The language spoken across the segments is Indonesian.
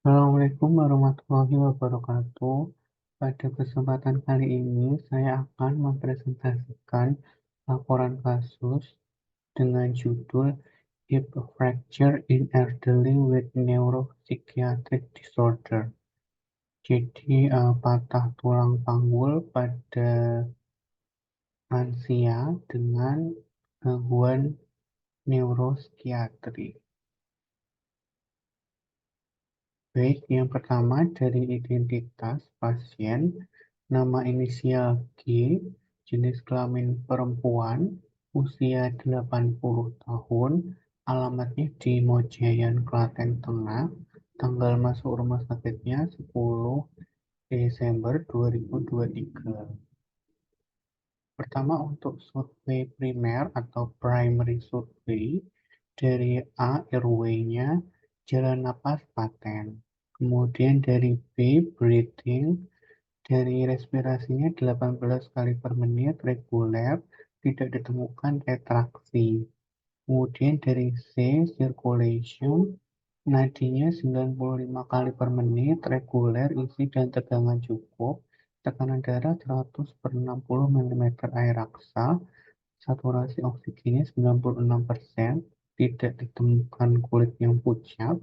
Assalamualaikum warahmatullahi wabarakatuh. Pada kesempatan kali ini, saya akan mempresentasikan laporan kasus dengan judul Hip Fracture in Elderly with Neuropsychiatric Disorder. Jadi, patah tulang panggul pada lansia dengan gangguan neuropsikiatri. Baik, yang pertama dari identitas pasien, nama inisial G, jenis kelamin perempuan, usia 80 tahun, alamatnya di Mojayan, Klaten Tengah, tanggal masuk rumah sakitnya 10 Desember 2023. Pertama untuk survei primer atau primary survey, dari A airway-nya, jalan napas paten. Kemudian dari B breathing, dari respirasinya 18 kali per menit reguler, tidak ditemukan retraksi. Kemudian dari C circulation, nadinya 95 kali per menit reguler, isi dan tegangan cukup, tekanan darah 100 per 60 mm air raksa, saturasi oksigennya 96%, tidak ditemukan kulit yang pucat,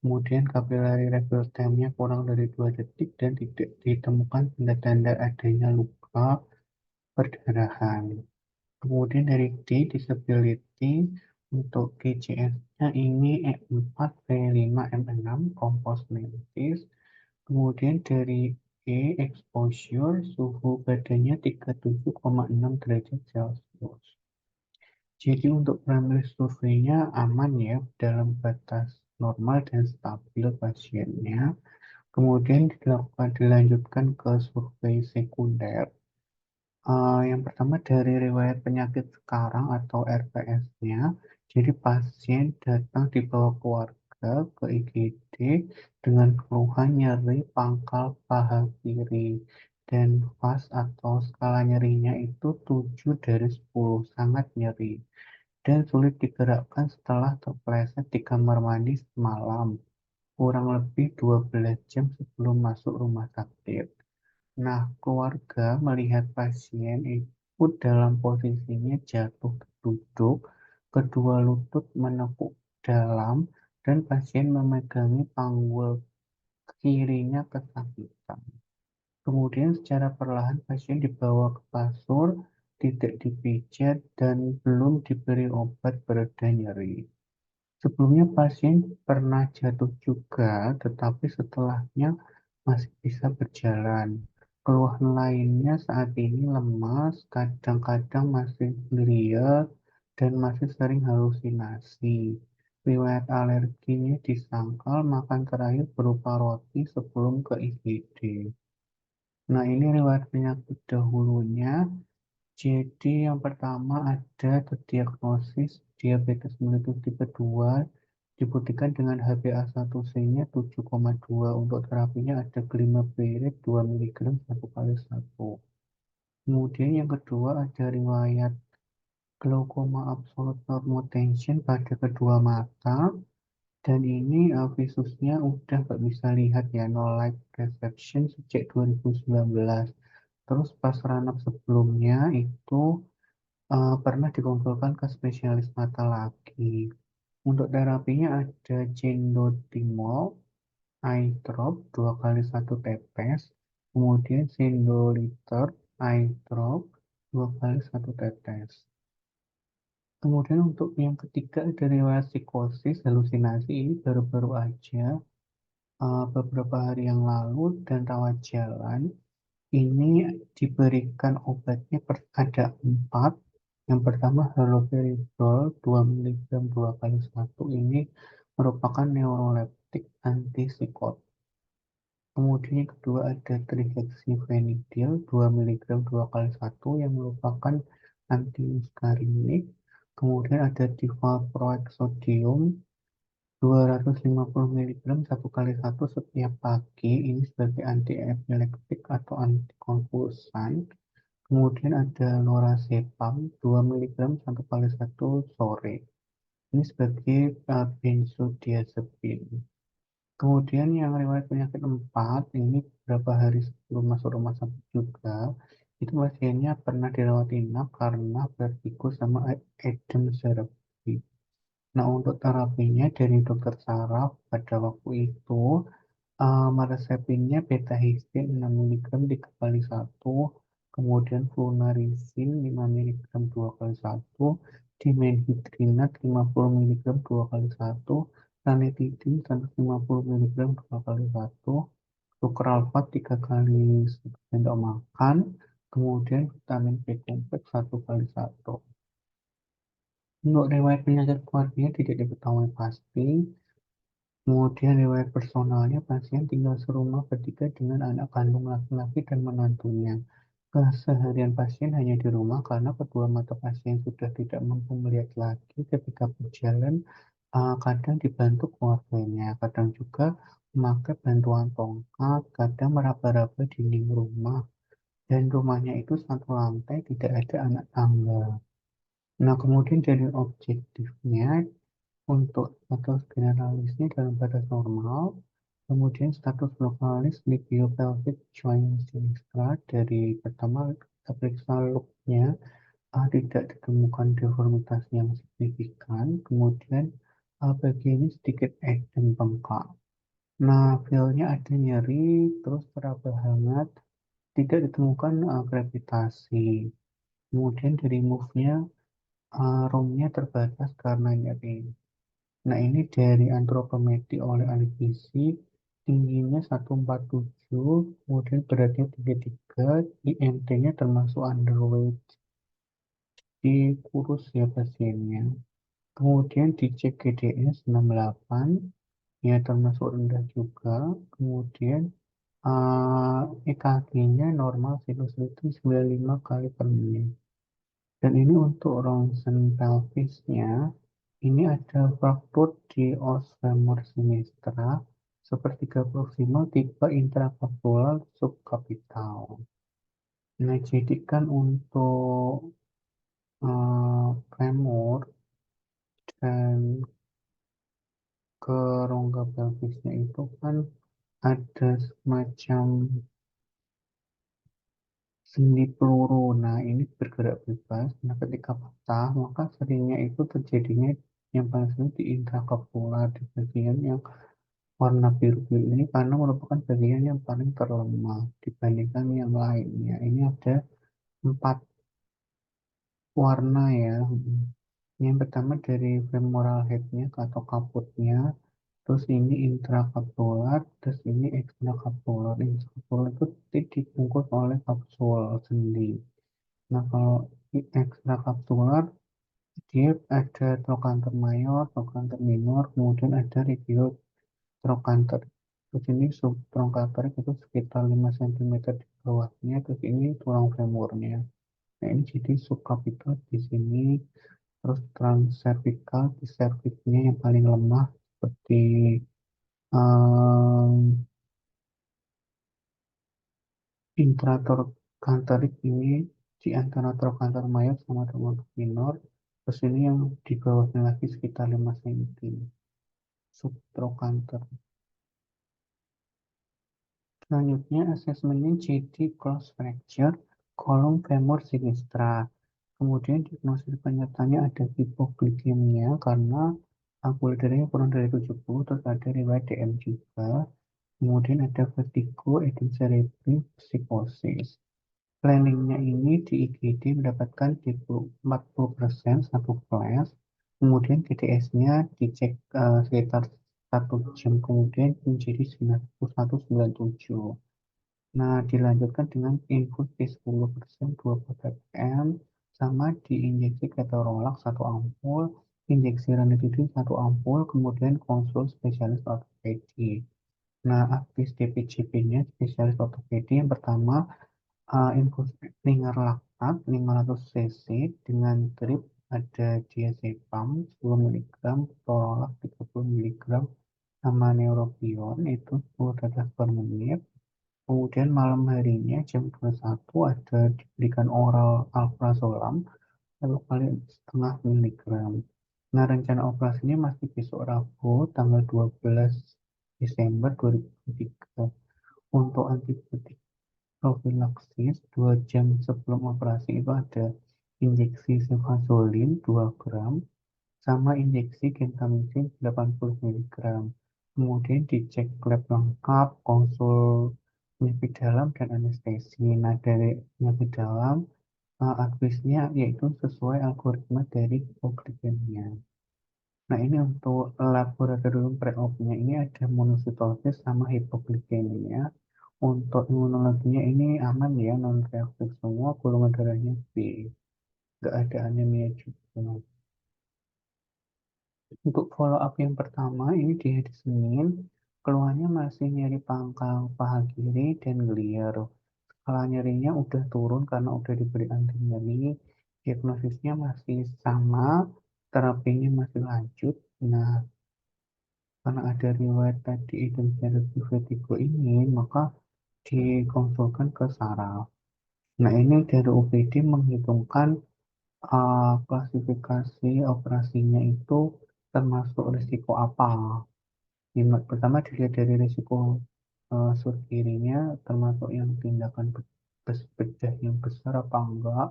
kemudian kapilari refill time-nya kurang dari 2 detik dan tidak ditemukan tanda-tanda adanya luka perdarahan. Kemudian dari D, disability, untuk GCS-nya ini E4, V5, M6, kompos mentis. Kemudian dari E, exposure, suhu badannya 37,6 derajat Celcius. Jadi untuk primary surveinya aman ya, dalam batas normal dan stabil pasiennya. Kemudian dilanjutkan ke survei sekunder. Yang pertama dari riwayat penyakit sekarang atau RPS-nya. Jadi pasien datang dibawa keluarga ke IGD dengan keluhan nyeri pangkal paha kiri dan VAS atau skala nyerinya itu 7 dari 10, sangat nyeri dan sulit digerakkan setelah terpeleset di kamar mandi semalam, kurang lebih 12 jam sebelum masuk rumah sakit. Nah, keluarga melihat pasien itu dalam posisinya jatuh duduk, kedua lutut menekuk dalam, dan pasien memegangi panggul kirinya kesakitan. Kemudian secara perlahan pasien dibawa ke kasur, tidak dipijat, dan belum diberi obat pereda nyeri. Sebelumnya pasien pernah jatuh juga, tetapi setelahnya masih bisa berjalan. Keluhan lainnya saat ini lemas, kadang-kadang masih liar, dan masih sering halusinasi. Riwayat alerginya disangkal makan terakhir berupa roti sebelum ke IGD. Nah, ini riwayat penyakit dahulunya. Jadi yang pertama ada terdiagnosis diabetes mellitus tipe 2, dibuktikan dengan HbA1c-nya 7,2. Untuk terapinya ada glimapirid 2 mg 1 kali 1. Kemudian yang kedua ada riwayat glaukoma absolute normotension pada kedua mata. Dan ini visusnya udah nggak bisa lihat ya, no light perception sejak 2019. Terus pas ranap sebelumnya itu pernah dikonsulkan ke spesialis mata lagi. Untuk terapinya ada Gendotimol, eye drop 2 kali 1 tetes, kemudian Sindoliter, eye drop 2 kali 1 tetes. Kemudian untuk yang ketiga ada riwayat psikosis, halusinasi, ini baru-baru aja beberapa hari yang lalu dan rawat jalan. Ini diberikan obatnya ada 4. Yang pertama haloperidol 2 mg 2 kali 1, ini merupakan neuroleptik antipsikotik. Kemudian yang kedua ada trihexyphenidyl 2 mg 2 kali 1 yang merupakan antimuskarinik. Kemudian ada divalproex sodium 250 mg 1 kali 1 setiap pagi, ini sebagai antiepileptik atau antikonvulsan. Kemudian ada lorazepam 2 mg 1 kali 1 sore. Ini sebagai benzodiazepin. Kemudian yang riwayat penyakit 4, ini beberapa hari sebelum masuk rumah sakit juga, itu pasiennya pernah dirawat inap karena vertigo sama edem terapi. Nah, untuk terapinya dari dokter saraf pada waktu itu, meresepinnya beta-histine 6 mg 3 kali 1, kemudian flunarizin 5 mg 2 kali 1, dimenhidrinat 50 mg 2 kali 1, ranitidin 150 mg 2 kali 1, sukralfat 3 kali 1 sendok makan, kemudian vitamin B kompleks 1 kali 1. Untuk riwayat penyakit keluarganya tidak diketahui pasti. Kemudian riwayat personalnya, pasien tinggal serumah bertiga dengan anak kandung laki-laki dan menantunya. Keseharian pasien hanya di rumah karena kedua mata pasien sudah tidak mampu melihat lagi ketika berjalan. Kadang dibantu keluarganya, kadang juga memakai bantuan tongkat, kadang meraba-raba dinding rumah. Dan rumahnya itu satu lantai, tidak ada anak tangga. Nah, kemudian dari objektifnya, untuk status generalisnya dalam batas normal, kemudian status lokalis libiopelvic joint sinistra, dari pertama kita periksa looknya, tidak ditemukan deformitas yang signifikan, kemudian bagian ini sedikit dan bengkak. Nah, feelnya ada nyeri, terus teraba hangat, tidak ditemukan gravitasi. Kemudian dari move-nya, room-nya terbatas karena nyeri. Nah, ini dari antropometri oleh ahli fisik, tingginya 147, kemudian beratnya 33, IMT-nya termasuk underweight, di kurus ya pasiennya. Kemudian dicek GDS 68, ya termasuk rendah juga. Kemudian EKG-nya normal sinus ritme 95 kali per menit. Dan ini untuk ronsen pelvisnya, ini ada fraktur di os femur sinistra sepertiga proksimal tipe intracapular subcapital. Nah, jadi kan untuk femur dan ke rongga pelvisnya itu kan ada semacam sendi peluru. Nah, ini bergerak bebas. Nah, ketika patah, maka seringnya itu terjadinya yang paling sering di intracapular, di bagian yang warna biru-biru ini karena merupakan bagian yang paling terlemah dibandingkan yang lainnya. Ini ada 4 warna ya. Yang pertama dari femoral head-nya atau kaputnya, terus ini intracapular, terus ini extracapular. Intracapular itu dibungkus oleh kapsul sendi. Nah, kalau extracapular, dia ada trochanter mayor, trochanter minor, kemudian ada radial trochanter. Terus ini subtrochanter itu sekitar 5 cm di bawahnya, terus ini tulang femurnya. Nah, ini jadi subcapital di sini, terus transcervical di cervixnya yang paling lemah seperti um, intratrochanteric ini di antara trochanter mayor sama trochanter minor. Terus ini yang di bawahnya lagi sekitar 5 cm subtrochanter. Selanjutnya asesmennya jadi close fracture kolom femur sinistra. Kemudian diagnosis penyertanya ada hipoglikemia karena gula darahnya kurang dari 70, terus ada riwayat DM juga. Kemudian ada vertigo, edem cerebri, psikosis. Planningnya ini di IGD mendapatkan 40% satu kelas. Kemudian GDS-nya dicek sekitar 1 jam kemudian menjadi 9197. Nah, dilanjutkan dengan infus P10% 20 ppm, sama diinjeksi ketorolak 1 ampul, injeksi ranitidin 1 ampul, kemudian konsul spesialis ortopedi. Nah, aktif DPJP-nya spesialis ortopedi yang pertama, infus linger laktat 500 cc dengan drip ada diazepam 10 mg, ketorolak 30 mg, sama neurobion itu 10 tetes per menit. Kemudian malam harinya jam 21 ada diberikan oral alprazolam 1,5 mg. Nah, rencana operasinya masih besok Rabu tanggal 12 Desember 2023. Untuk antibiotik profilaksis 2 jam sebelum operasi itu ada injeksi cefazolin 2 gram sama injeksi gentamicin 80 mg. Kemudian dicek lab lengkap, konsul penyakit dalam dan anestesi. Nah, dari penyakit dalam, advisnya yaitu sesuai algoritma dari hipoglikemia. Nah, ini untuk laboratorium pre-op-nya ini ada monositosis sama hipoglikemia. Untuk imunologinya ini aman ya, non-reaktif semua, golongan darahnya B. Nggak ada anemia juga. Untuk follow up yang pertama, ini di hari Senin, keluhannya masih nyeri pangkal paha kiri dan gelir. Skala nyerinya udah turun karena udah diberi anti nyeri. Diagnosisnya masih sama, terapinya masih lanjut. Nah, karena ada riwayat tadi idiopathic vertigo ini, maka dikonsulkan ke saraf. Nah, ini dari UPD menghitungkan klasifikasi operasinya itu termasuk risiko apa. Pertama dilihat dari risiko surgery-nya, termasuk yang tindakan bedah yang besar apa enggak.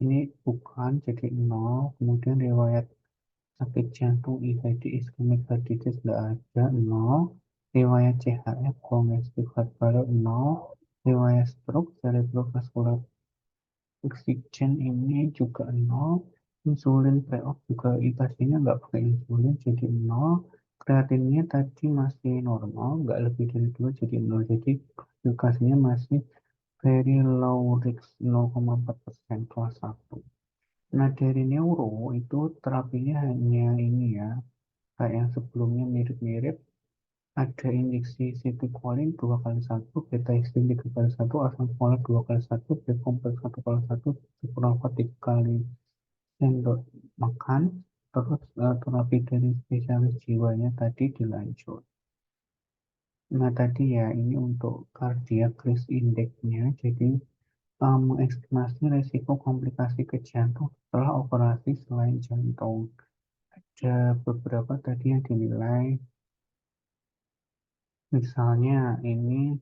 Ini bukan, jadi nol. Kemudian riwayat sakit jantung, IHD, ischemic heart disease enggak ada, nol. Riwayat CHF, congestive heart failure, nol. Riwayat stroke, cerebrovascular oksigen ini juga nol. Insulin pre-op juga pastinya nggak pakai insulin jadi nol. Kreatinnya tadi masih normal, nggak lebih dari 2 jadi nol. Jadi glukosidanya masih very low risk 0,4% kelas 1. Nah, dari neuro itu terapinya hanya ini ya, kayak yang sebelumnya mirip-mirip, ada injeksi citicoline 2 kali 1, beta histine 3 kali 1, asam folat 2 kali 1, B kompleks 1 kali 1, supernovac 3 kali sendok makan, terus terapi dari spesialis jiwanya tadi dilanjut. Nah, tadi ya ini untuk cardiac risk index-nya, jadi mengestimasi risiko komplikasi ke jantung setelah operasi selain jantung. Ada beberapa tadi yang dinilai. Misalnya ini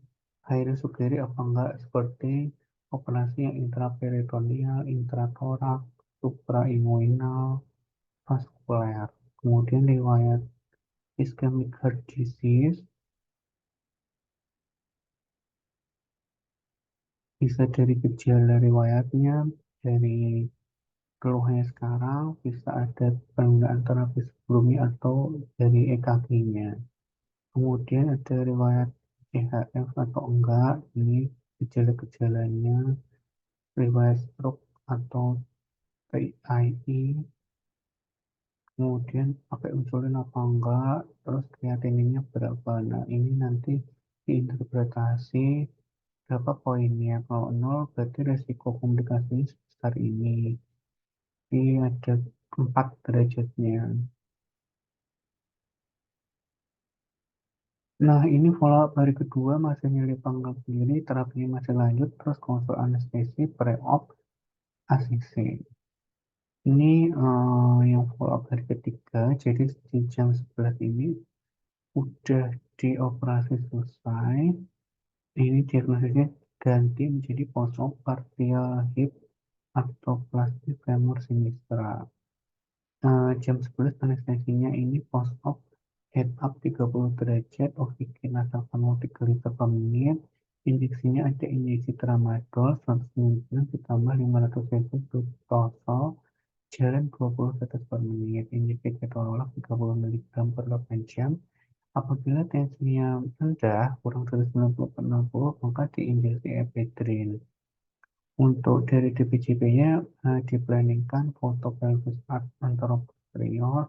high risk sugeri apa enggak seperti operasi yang intraperitoneal, intratorak, suprainguinal, vaskuler. Kemudian riwayat ischemic heart disease bisa dari gejala riwayatnya, dari keluhannya sekarang, bisa ada penundaan terapi sebelumnya atau dari EKG-nya. Kemudian ada riwayat CHF atau enggak, ini gejala-gejalanya, riwayat stroke atau TII, kemudian pakai insulin apa enggak, terus kreatininnya berapa. Nah, ini nanti diinterpretasi berapa poinnya. Kalau nol berarti resiko komplikasinya sebesar ini. Ini ada 4 derajatnya. Nah, ini follow up hari kedua masih nyeri pangkal kiri, terapinya masih lanjut, terus konsul anestesi, pre-op, ACC. Ini yang follow up hari ketiga, jadi di jam 11 ini udah dioperasi selesai. Ini diagnosisnya ganti menjadi post-op partial hip arthroplasty femur sinistra. Jam 11 anestesinya ini post-op head up 30 derajat, oksigen nasal penuh 3 liter per menit. Injeksinya ada injeksi tramadol 100 mg ditambah 500 cc glucosol, jalan 20 tetes per menit. Injeksi ketorolak 30 mg per 8 jam. Apabila tensinya rendah, kurang dari 90 per 60, maka diinjeksi epidrin. Untuk dari DPJP-nya diplaningkan foto pelvis anteroposterior,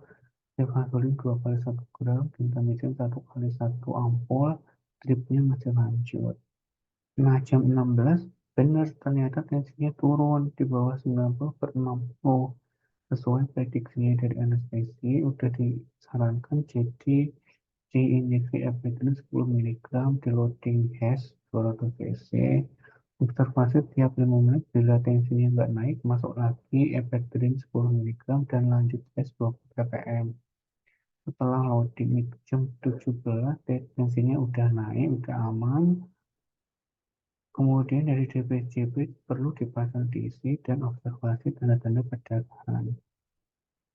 cefazolin 2 kali 1 gram, gentamicin 1 kali 1 ampul, dripnya masih lanjut. Nah, jam 16, benar ternyata tensinya turun di bawah 90 per 60. Sesuai prediksinya dari anestesi, udah disarankan jadi diinjeksi epinefrin 10 mg di loading HES 200 cc. Observasi tiap 5 menit bila tensinya nggak naik, masuk lagi epinefrin 10 mg dan lanjut HES 20 ppm. Setelah loading itu jam 17, tensinya udah naik, udah aman. Kemudian dari DPJP perlu dipasang diisi dan observasi tanda-tanda perdagangan.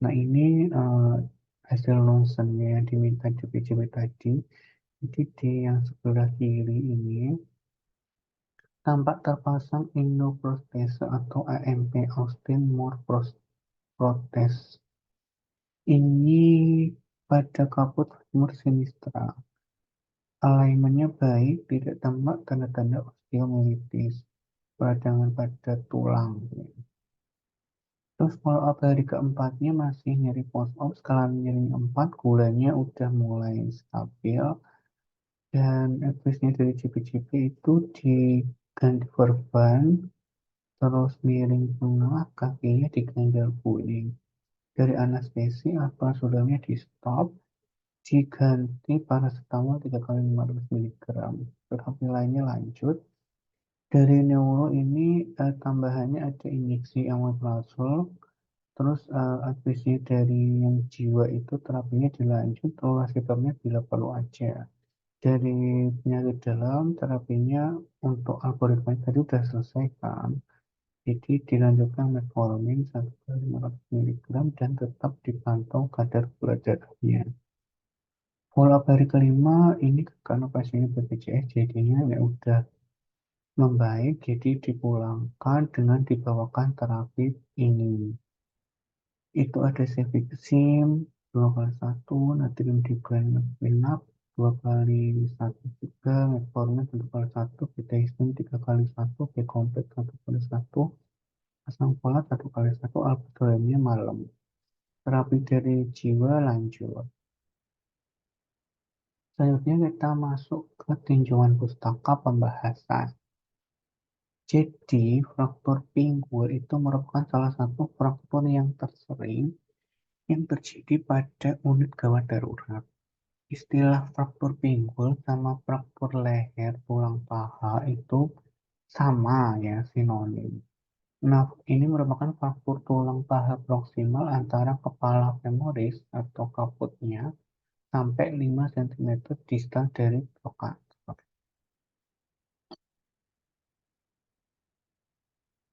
Nah ini hasil ronsennya yang diminta DPJP tadi. Jadi di yang sebelah kiri ini tampak terpasang Indoprostase atau AMP Austin Moore Protest. Ini pada kaput femur sinistra. Alignmentnya baik, tidak tampak tanda-tanda osteomyelitis, peradangan pada tulang. Terus follow up hari keempatnya masih nyeri post op, skala nyeri 4, gulanya udah mulai stabil, dan advice-nya dari CP-CP itu diganti verban, terus miring tengah, kakinya diganjal kuning. Dari anestesi apa sudahnya di stop, diganti paracetamol 3 kali 500 mg. Terapi lainnya lanjut. Dari neuro ini tambahannya ada injeksi omeprazol. Terus advisi dari yang jiwa itu terapinya dilanjut, reseptornya bila perlu aja. Dari penyakit dalam terapinya untuk algoritma tadi sudah selesai kan. Jadi dilanjutkan metformin 1 kali 500 mg dan tetap dipantau kadar gula darahnya. Follow up hari kelima ini karena pasiennya BPJS jadinya ya udah membaik, jadi dipulangkan dengan dibawakan terapi ini. Itu ada cefixime 2 kali 1, natrium diclofenac 2 kali 1 juga, metformin 1 kali 1, beta-histine 3 kali 1, B-komplex 1 kali 1, asam folat 1 kali 1, alpha-dolemnya malam. Terapi dari jiwa lanjut. Selanjutnya kita masuk ke tinjauan pustaka pembahasan. Jadi, fraktur pinggul itu merupakan salah satu fraktur yang tersering yang terjadi pada unit gawat darurat. Istilah fraktur pinggul sama fraktur leher tulang paha itu sama ya, sinonim. Nah, ini merupakan fraktur tulang paha proksimal antara kepala femoris atau kaputnya sampai 5 cm distal dari trokator.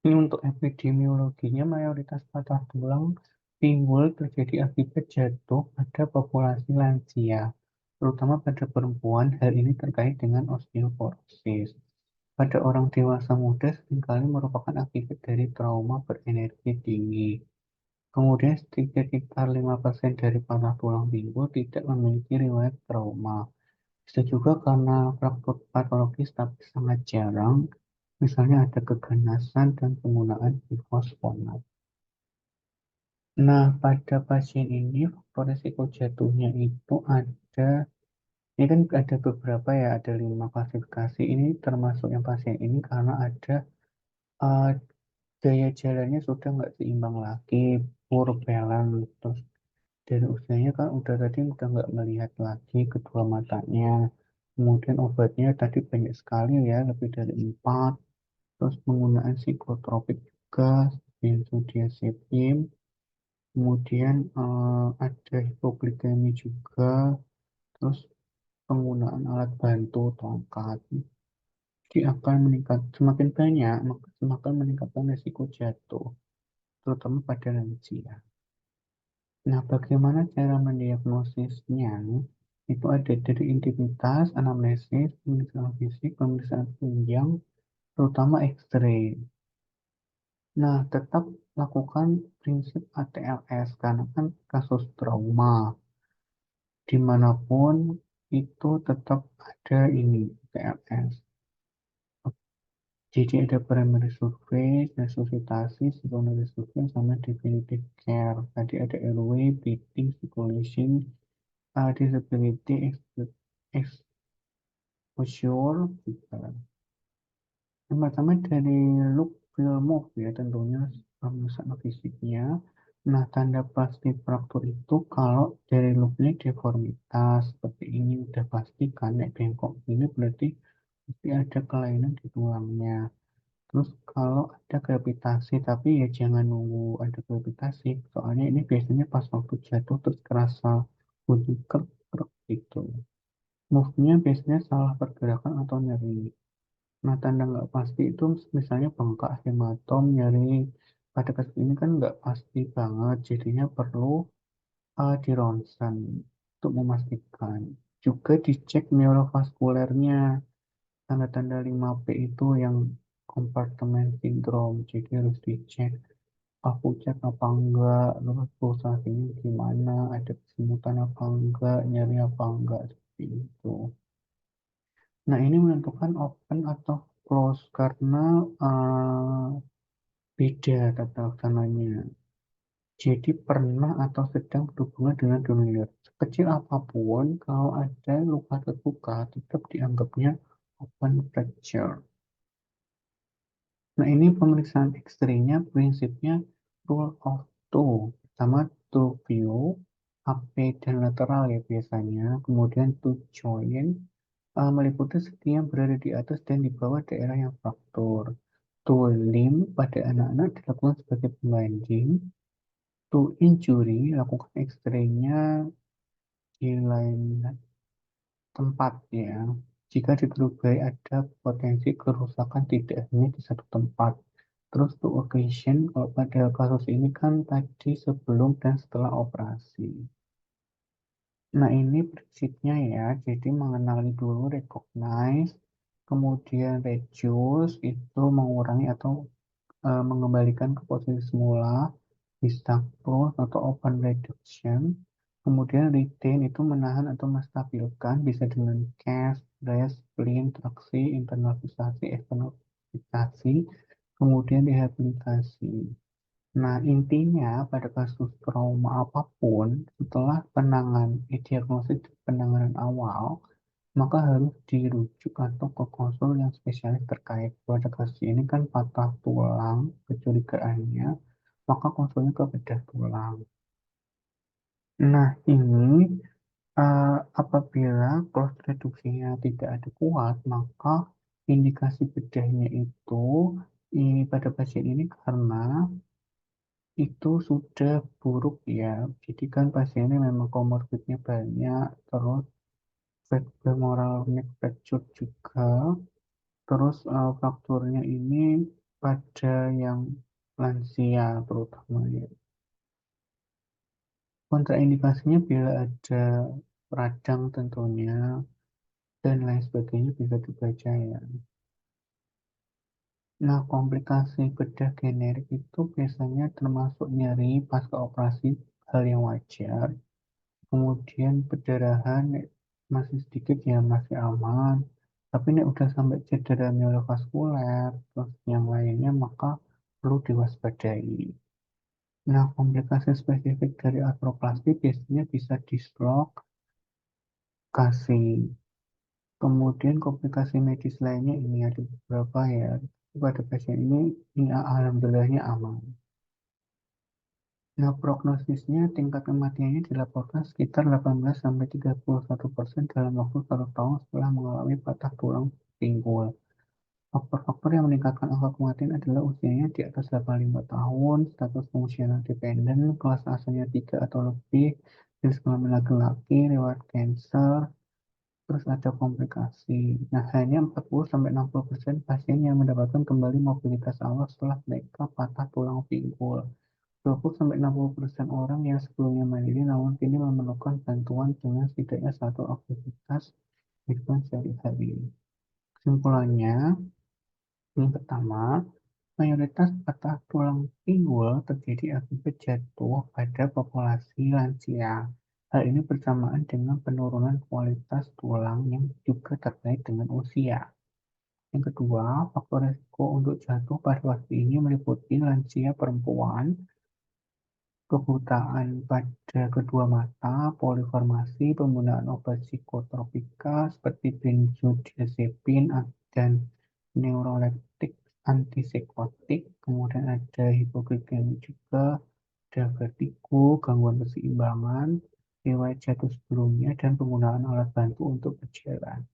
Ini untuk epidemiologinya, mayoritas patah tulang pinggul terjadi akibat jatuh pada populasi lansia, terutama pada perempuan. Hal ini terkait dengan osteoporosis. Pada orang dewasa muda seringkali merupakan akibat dari trauma berenergi tinggi. Kemudian sekitar 5% dari patah tulang pinggul tidak memiliki riwayat trauma. Bisa juga karena fraktur patologis tapi sangat jarang, misalnya ada keganasan dan penggunaan bifosfonat. Nah, pada pasien ini faktor risiko jatuhnya itu ada, ini kan ada beberapa ya, ada 5 klasifikasi. Ini termasuk yang pasien ini karena ada uh, gaya jalannya sudah nggak seimbang lagi, poor balance, terus dari usianya kan udah tadi udah nggak melihat lagi kedua matanya. Kemudian obatnya tadi banyak sekali ya, lebih dari 4. Terus penggunaan psikotropik juga, benzodiazepin. Kemudian ada hipoglikemi juga. Terus penggunaan alat bantu tongkat. Jadi akan meningkat semakin banyak, maka semakin meningkatkan risiko jatuh, terutama pada lansia. Nah, bagaimana cara mendiagnosisnya? Itu ada dari identitas, anamnesis, pemeriksaan fisik, pemeriksaan tunjang, terutama X-ray. Nah, tetap lakukan prinsip ATLS karena kan kasus trauma dimanapun itu tetap ada ini ATLS. Jadi ada primary survey, resusitasi, secondary survey, sama definitive care. Tadi ada airway, breathing, circulation, disability, exposure, juga. Yang pertama dari look, feel, move ya tentunya pemeriksaan fisiknya. Nah, tanda pasti fraktur itu kalau dari looknya deformitas seperti ini udah pasti kan, nek bengkok ini berarti pasti ada kelainan di tulangnya. Terus kalau ada gravitasi, tapi ya jangan nunggu ada gravitasi, soalnya ini biasanya pas waktu jatuh terus kerasa bunyi krek krek gitu. Move-nya biasanya salah pergerakan atau nyeri. Nah, tanda nggak pasti itu misalnya bengkak, hematom, nyeri. Pada kasus ini kan nggak pasti banget, jadinya perlu di ronsen untuk memastikan. Juga dicek neurovaskulernya, tanda-tanda 5P itu yang compartment syndrome, jadi harus dicek aku cek apa enggak, terus pulsasinya gimana, ada kesemutan apa enggak, nyeri apa enggak, seperti itu. Nah, ini menentukan open atau close karena beda tata laksananya. Jadi pernah atau sedang berhubungan dengan dominar. Sekecil apapun, kalau ada luka terbuka, tetap dianggapnya open fracture. Nah, ini pemeriksaan X-ray-nya prinsipnya rule of two. Pertama, two view, AP dan lateral ya biasanya. Kemudian two joint, meliputi segi yang berada di atas dan di bawah daerah yang fraktur. Two limb pada anak-anak dilakukan sebagai pembanding. Two injury, lakukan X-ray-nya di lain tempat ya. Jika ditelubai ada potensi kerusakan tidak hanya di satu tempat. Terus to occasion, kalau pada kasus ini kan tadi sebelum dan setelah operasi. Nah, ini prinsipnya ya. Jadi mengenali dulu recognize, kemudian reduce itu mengurangi atau mengembalikan ke posisi semula, bisa close atau open reduction. Kemudian retain itu menahan atau menstabilkan, bisa dengan cast, rest, splint, traksi, internal fixasi, external fixasi, kemudian rehabilitasi. Nah, intinya pada kasus trauma apapun, setelah diagnosis penanganan awal, maka harus dirujuk atau ke konsul yang spesialis terkait. Pada kasus ini kan patah tulang, kecurigaannya, maka konsulnya ke bedah tulang. Nah, ini apabila cross reduksinya tidak ada kuat, maka indikasi bedahnya itu pada pasien ini karena itu sudah buruk ya. Jadi kan pasiennya memang komorbidnya banyak, terus femoral neck fracture juga, terus frakturnya ini pada yang lansia terutama ya. Kontraindikasinya bila ada radang tentunya dan lain sebagainya bisa dibaca ya. Nah, komplikasi bedah generik itu biasanya termasuk nyeri pasca operasi, hal yang wajar. Kemudian perdarahan masih sedikit ya masih aman. Tapi ini udah sampai cedera neurovaskuler, terus yang lainnya maka perlu diwaspadai. Nah, komplikasi spesifik dari artroplasti biasanya bisa dislok, kasih. Kemudian komplikasi medis lainnya ini ada beberapa ya. Pada pasien ini alhamdulillahnya aman. Nah, prognosisnya tingkat kematiannya dilaporkan sekitar 18-31% dalam waktu 1 tahun setelah mengalami patah tulang pinggul. Faktor-faktor yang meningkatkan angka kematian adalah usianya di atas 85 tahun, status fungsional dependen, kelas asalnya 3 atau lebih, jenis kelamin laki-laki, riwayat cancer, terus ada komplikasi. Nah, hanya 40-60% pasien yang mendapatkan kembali mobilitas awal setelah mereka patah tulang pinggul. 20-60% orang yang sebelumnya mandiri namun kini memerlukan bantuan dengan setidaknya satu aktivitas kehidupan sehari-hari. Kesimpulannya, yang pertama, mayoritas patah tulang pinggul terjadi akibat jatuh pada populasi lansia. Hal ini bersamaan dengan penurunan kualitas tulang yang juga terkait dengan usia. Yang kedua, faktor risiko untuk jatuh pada waktu ini meliputi lansia perempuan, kebutaan pada kedua mata, poliformasi, penggunaan obat psikotropika seperti benzodiazepin dan neuroleptik antipsikotik, kemudian ada hipoglikemi juga, ada vertigo, gangguan keseimbangan, riwayat jatuh sebelumnya, dan penggunaan alat bantu untuk berjalan.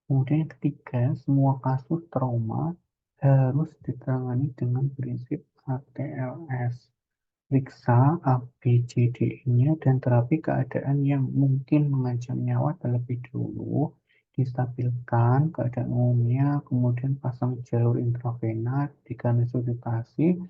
Kemudian yang ketiga, semua kasus trauma harus ditangani dengan prinsip ATLS, Periksa ABCDE-nya dan terapi keadaan yang mungkin mengancam nyawa terlebih dulu, distabilkan keadaan umumnya, kemudian pasang jalur intravena, berikan resusitasi,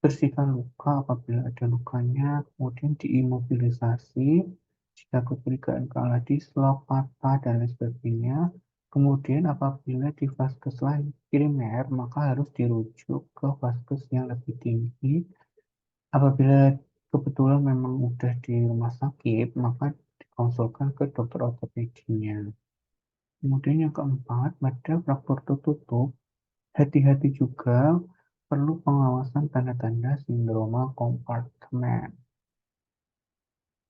bersihkan luka apabila ada lukanya, kemudian diimobilisasi jika kecurigaan keala dislok, patah, dan lain sebagainya. Kemudian apabila di vaskes lain primer, maka harus dirujuk ke vaskes yang lebih tinggi. Apabila kebetulan memang udah di rumah sakit, maka dikonsulkan ke dokter ortopedinya. Kemudian yang keempat, pada fraktur tertutup, hati-hati juga perlu pengawasan tanda-tanda sindroma kompartemen.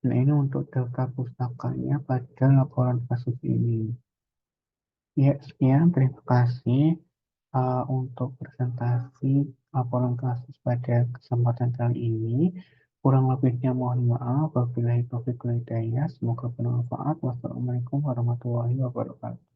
Nah, ini untuk daftar pustakanya pada laporan kasus ini. Ya, sekian. Terima kasih untuk presentasi laporan kasus pada kesempatan kali ini. Kurang lebihnya mohon maaf. Wabillahi taufiq wal hidayah. Semoga bermanfaat. Wassalamualaikum warahmatullahi wabarakatuh.